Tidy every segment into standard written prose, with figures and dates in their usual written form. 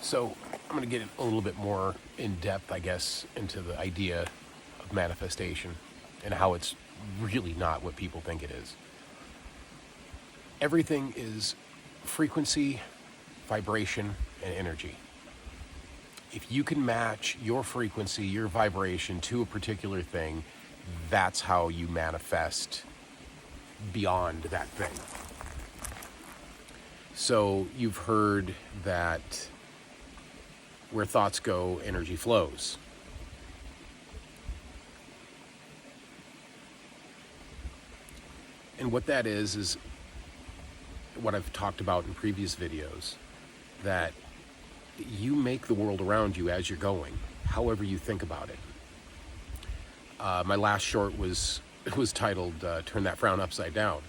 So I'm going to get a little bit more in depth, I guess, into the idea of manifestation and how it's really not what people think it is. Everything is frequency, vibration, and energy. If you can match your frequency, your vibration to a particular thing, that's how you manifest beyond that thing. So you've heard that where thoughts go, energy flows. And what that is what I've talked about in previous videos, that you make the world around you as you're going, however you think about it. My last short was titled Turn That Frown Upside Down,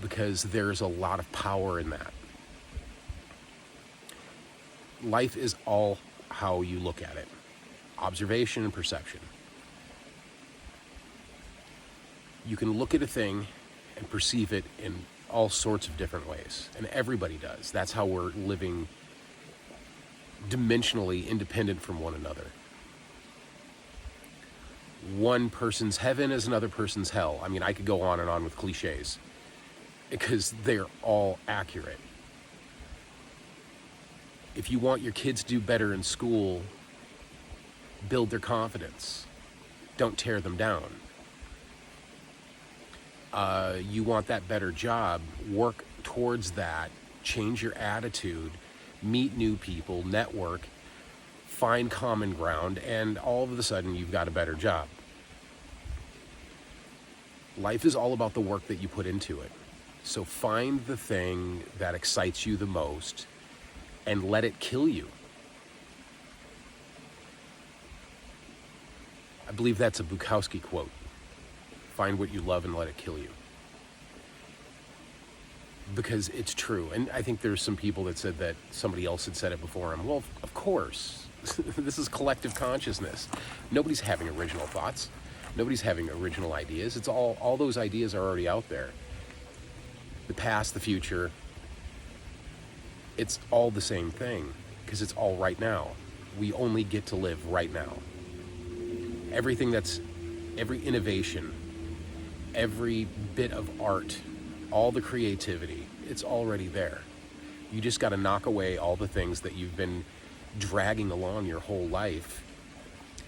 because there's a lot of power in that. Life is all how you look at it. Observation and perception. You can look at a thing and perceive it in all sorts of different ways, and everybody does. That's how we're living dimensionally independent from one another. One person's heaven is another person's hell. I mean, I could go on and on with cliches because they're all accurate. If you want your kids to do better in school, build their confidence. Don't tear them down. You want that better job, work towards that, change your attitude, meet new people, network, find common ground, and all of a sudden you've got a better job. Life is all about the work that you put into it. So find the thing that excites you the most and let it kill you. I believe that's a Bukowski quote. Find what you love and let it kill you. Because it's true. And I think there's some people that said that somebody else had said it before him. Well, of course. This is collective consciousness. Nobody's having original thoughts. Nobody's having original ideas. It's all those ideas are already out there. The past, the future, it's all the same thing because it's all right now. We only get to live right now. Every innovation, every bit of art, all the creativity, it's already there. You just got to knock away all the things that you've been dragging along your whole life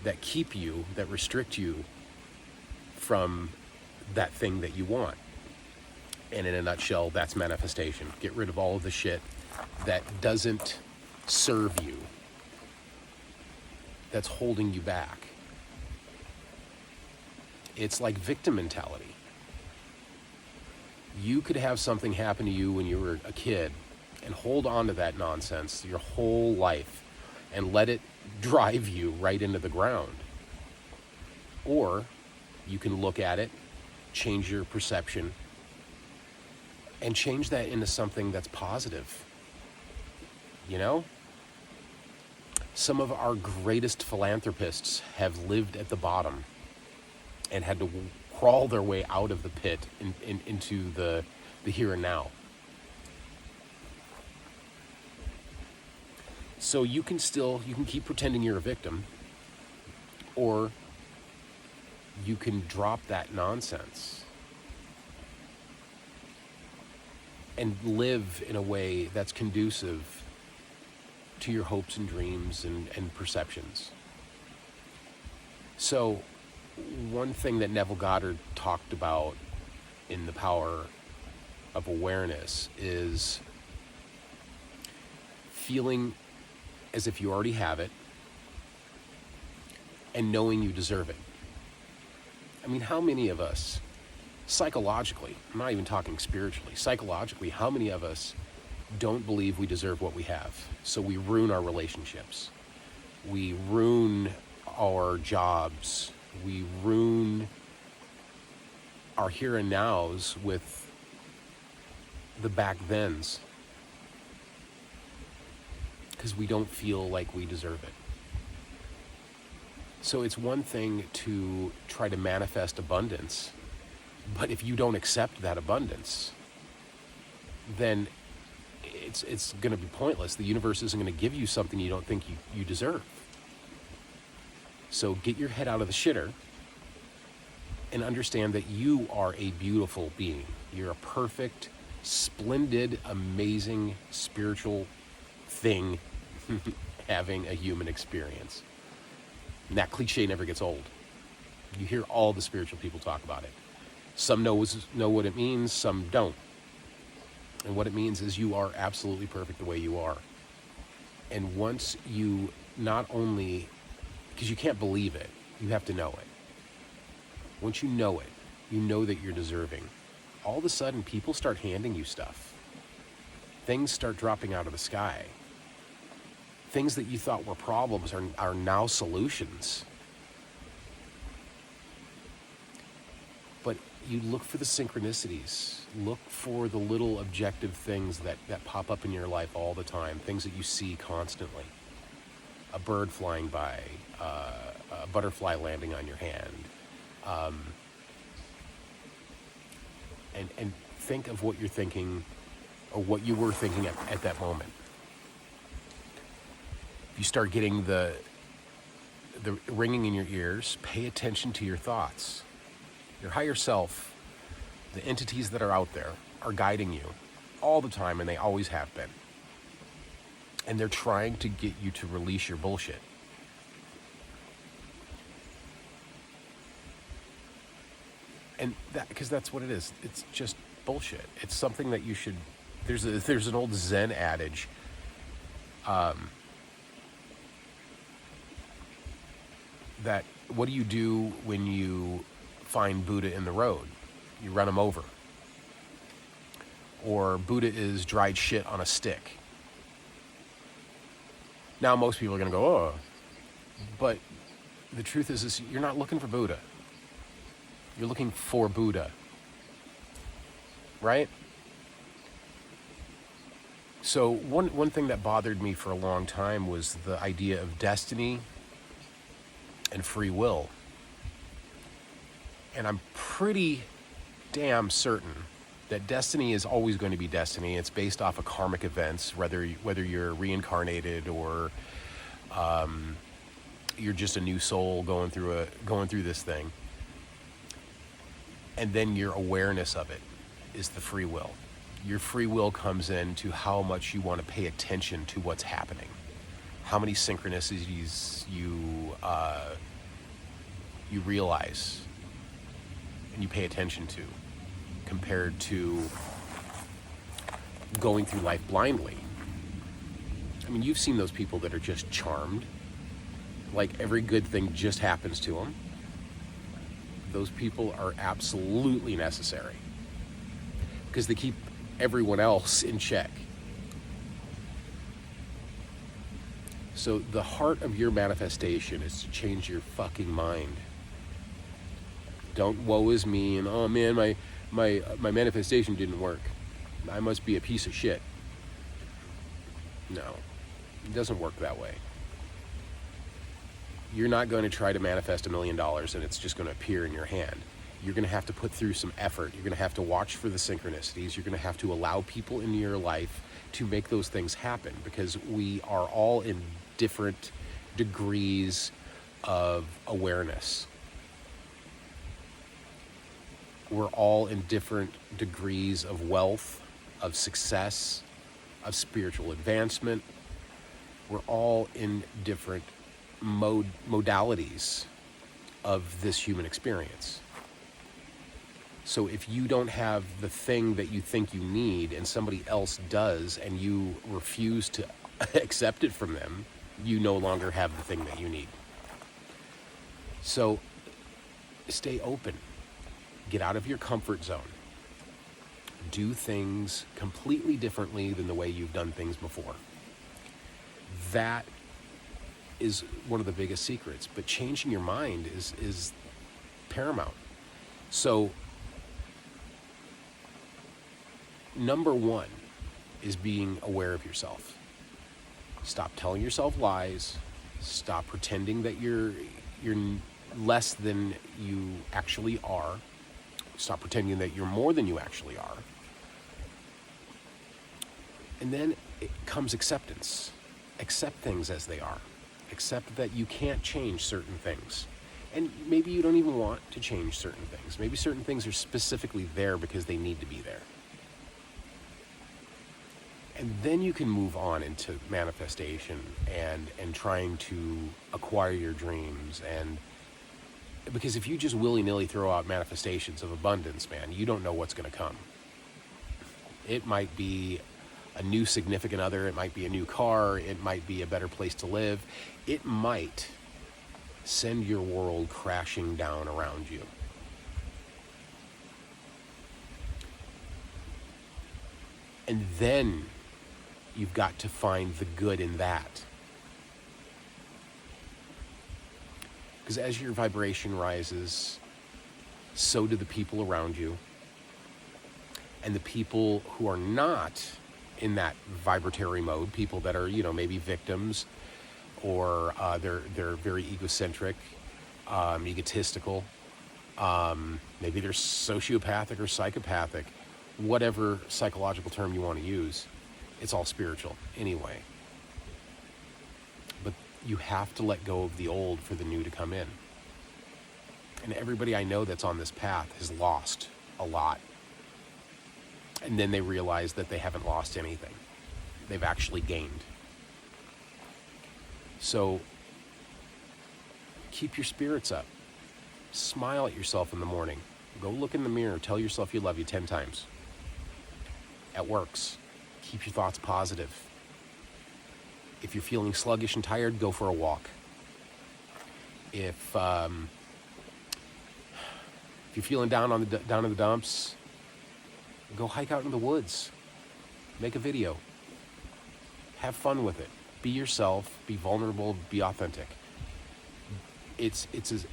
that keep you, that restrict you from that thing that you want. And in a nutshell, that's manifestation. Get rid of all of the shit that doesn't serve you, that's holding you back. It's like victim mentality. You could have something happen to you when you were a kid and hold on to that nonsense your whole life and let it drive you right into the ground. Or you can look at it, change your perception, and change that into something that's positive. You know? Some of our greatest philanthropists have lived at the bottom and had to crawl their way out of the pit into the here and now. So you can keep pretending you're a victim, or you can drop that nonsense and live in a way that's conducive to your hopes and dreams and perceptions. So one thing that Neville Goddard talked about in The Power of Awareness is feeling as if you already have it and knowing you deserve it. I mean, how many of us, psychologically, I'm not even talking spiritually, psychologically, how many of us don't believe we deserve what we have? So we ruin our relationships. We ruin our jobs. We ruin our here and nows with the back thens because we don't feel like we deserve it. So it's one thing to try to manifest abundance, but if you don't accept that abundance, then it's going to be pointless. The universe isn't going to give you something you don't think you deserve. So get your head out of the shitter and understand that you are a beautiful being. You're a perfect, splendid, amazing, spiritual thing having a human experience. And that cliche never gets old. You hear all the spiritual people talk about it. Some know what it means, some don't. And what it means is you are absolutely perfect the way you are. And once you not only, because you can't believe it, you have to know it. Once you know it, you know that you're deserving. All of a sudden, people start handing you stuff. Things start dropping out of the sky. Things that you thought were problems are now solutions. But you look for the synchronicities. Look for the little objective things that pop up in your life all the time. Things that you see constantly. A bird flying by, a butterfly landing on your hand. And think of what you're thinking, or what you were thinking at that moment. If you start getting the ringing in your ears, pay attention to your thoughts. Your higher self, the entities that are out there, are guiding you all the time, and they always have been. And they're trying to get you to release your bullshit. And because that's what it is. It's just bullshit. It's something that you should. There's an old Zen adage. That what do you do when you find Buddha in the road? You run him over. Or Buddha is dried shit on a stick. Now most people are going to go, oh. But the truth is you're not looking for Buddha. You're looking for Buddha. Right? So one thing that bothered me for a long time was the idea of destiny and free will. And I'm pretty damn certain that destiny is always going to be destiny. It's based off of karmic events, whether you're reincarnated or you're just a new soul going through this thing. And then your awareness of it is the free will. Your free will comes into how much you want to pay attention to what's happening, how many synchronicities you realize and you pay attention to, compared to going through life blindly. I mean, you've seen those people that are just charmed, like every good thing just happens to them. Those people are absolutely necessary because they keep everyone else in check. So the heart of your manifestation is to change your fucking mind. Don't woe is me and, oh man, my manifestation didn't work. I must be a piece of shit. No, it doesn't work that way. You're not going to try to manifest $1 million and it's just going to appear in your hand. You're going to have to put through some effort. You're going to have to watch for the synchronicities. You're going to have to allow people into your life to make those things happen, because we are all in different degrees of awareness. We're all in different degrees of wealth, of success, of spiritual advancement. We're all in different modalities of this human experience. So if you don't have the thing that you think you need and somebody else does and you refuse to accept it from them, you no longer have the thing that you need. So stay open. Get out of your comfort zone. Do things completely differently than the way you've done things before. That is one of the biggest secrets, but changing your mind is paramount. So number one is being aware of yourself. Stop telling yourself lies. Stop pretending that you're less than you actually are. Stop pretending that you're more than you actually are. And then it comes acceptance. Accept things as they are. Accept that you can't change certain things. And maybe you don't even want to change certain things. Maybe certain things are specifically there because they need to be there. And then you can move on into manifestation and trying to acquire your dreams. And because if you just willy-nilly throw out manifestations of abundance, man, you don't know what's going to come. It might be a new significant other. It might be a new car. It might be a better place to live. It might send your world crashing down around you. And then you've got to find the good in that. Because as your vibration rises, so do the people around you. And the people who are not in that vibratory mode, people that are, maybe victims, or they're very egocentric, egotistical, maybe they're sociopathic or psychopathic, whatever psychological term you want to use, it's all spiritual anyway. But you have to let go of the old for the new to come in. And everybody I know that's on this path has lost a lot. And then they realize that they haven't lost anything. They've actually gained. So keep your spirits up. Smile at yourself in the morning. Go look in the mirror. Tell yourself you love you 10 times. It works. Keep your thoughts positive. If you're feeling sluggish and tired, go for a walk. If you're feeling down in the dumps, go hike out in the woods. Make a video. Have fun with it. Be yourself. Be vulnerable. Be authentic. It's as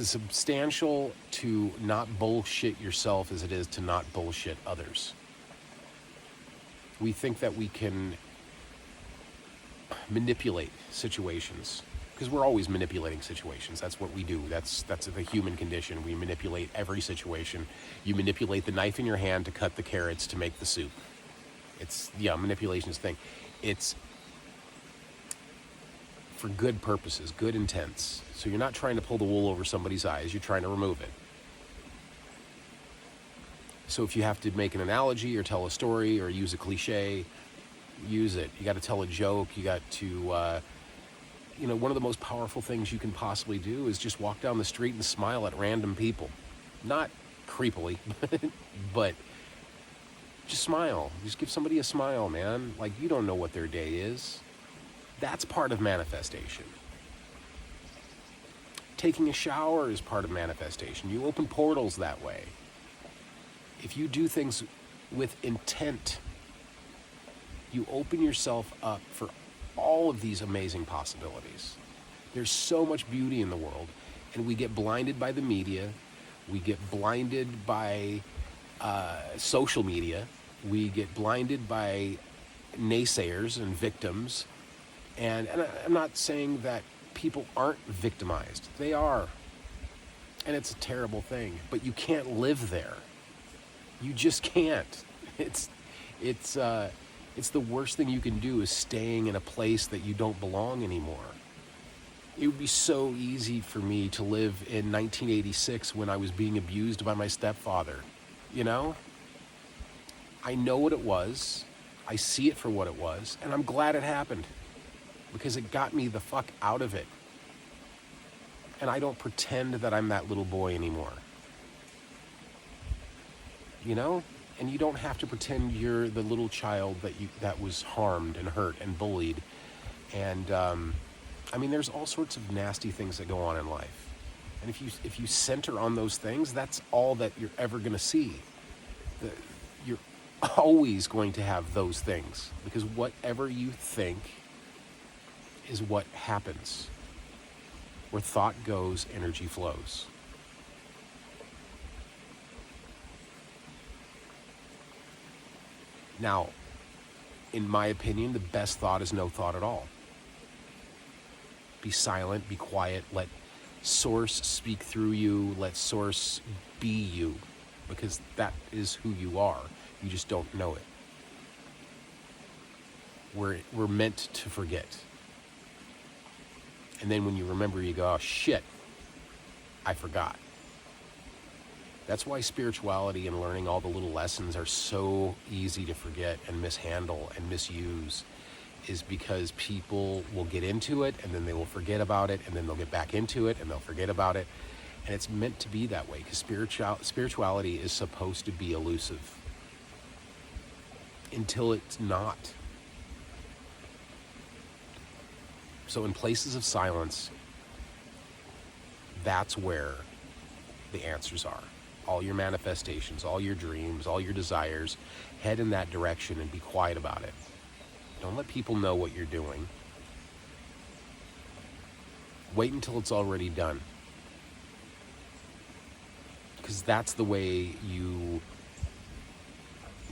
substantial to not bullshit yourself as it is to not bullshit others. We think that we can manipulate situations because we're always manipulating situations. That's what we do. That's the human condition. We manipulate every situation. You manipulate the knife in your hand to cut the carrots to make the soup. Manipulation's thing. It's for good purposes, good intents. So you're not trying to pull the wool over somebody's eyes. You're trying to remove it. So if you have to make an analogy or tell a story or use a cliche, use it. You got to tell a joke. You got to, one of the most powerful things you can possibly do is just walk down the street and smile at random people. Not creepily, but just smile. Just give somebody a smile, man. Like, you don't know what their day is. That's part of manifestation. Taking a shower is part of manifestation. You open portals that way. If you do things with intent, you open yourself up for all of these amazing possibilities. There's so much beauty in the world, and we get blinded by the media. We get blinded by social media. We get blinded by naysayers and victims. And I'm not saying that people aren't victimized. They are. And it's a terrible thing. But you can't live there. You just can't. It's the worst thing you can do is staying in a place that you don't belong anymore. It would be so easy for me to live in 1986 when I was being abused by my stepfather. I know what it was. I see it for what it was. And I'm glad it happened. Because it got me the fuck out of it. And I don't pretend that I'm that little boy anymore. And you don't have to pretend you're the little child that was harmed and hurt and bullied. And there's all sorts of nasty things that go on in life. And if you center on those things, that's all that you're ever going to see. You're always going to have those things, because whatever you think is what happens. Where thought goes, energy flows. Now, in my opinion, the best thought is no thought at all. Be silent, be quiet, let Source speak through you, let Source be you, because that is who you are. You just don't know it. We're meant to forget. And then when you remember, you go, oh shit, I forgot. That's why spirituality and learning all the little lessons are so easy to forget and mishandle and misuse, is because people will get into it and then they will forget about it, and then they'll get back into it and they'll forget about it. And it's meant to be that way, because spirituality is supposed to be elusive until it's not. So in places of silence, that's where the answers are. All your manifestations, all your dreams, all your desires, head in that direction and be quiet about it. Don't let people know what you're doing. Wait until it's already done. Because that's the way you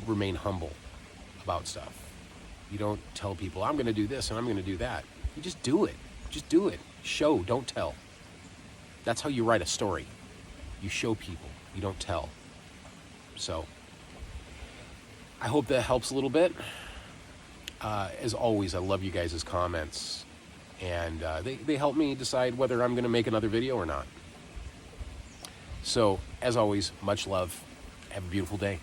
remain humble about stuff. You don't tell people, I'm going to do this and I'm going to do that. You just do it. Just do it. Show, don't tell. That's how you write a story. You show people, you don't tell. So, I hope that helps a little bit. As always, I love you guys' comments. And they help me decide whether I'm going to make another video or not. So, as always, much love. Have a beautiful day.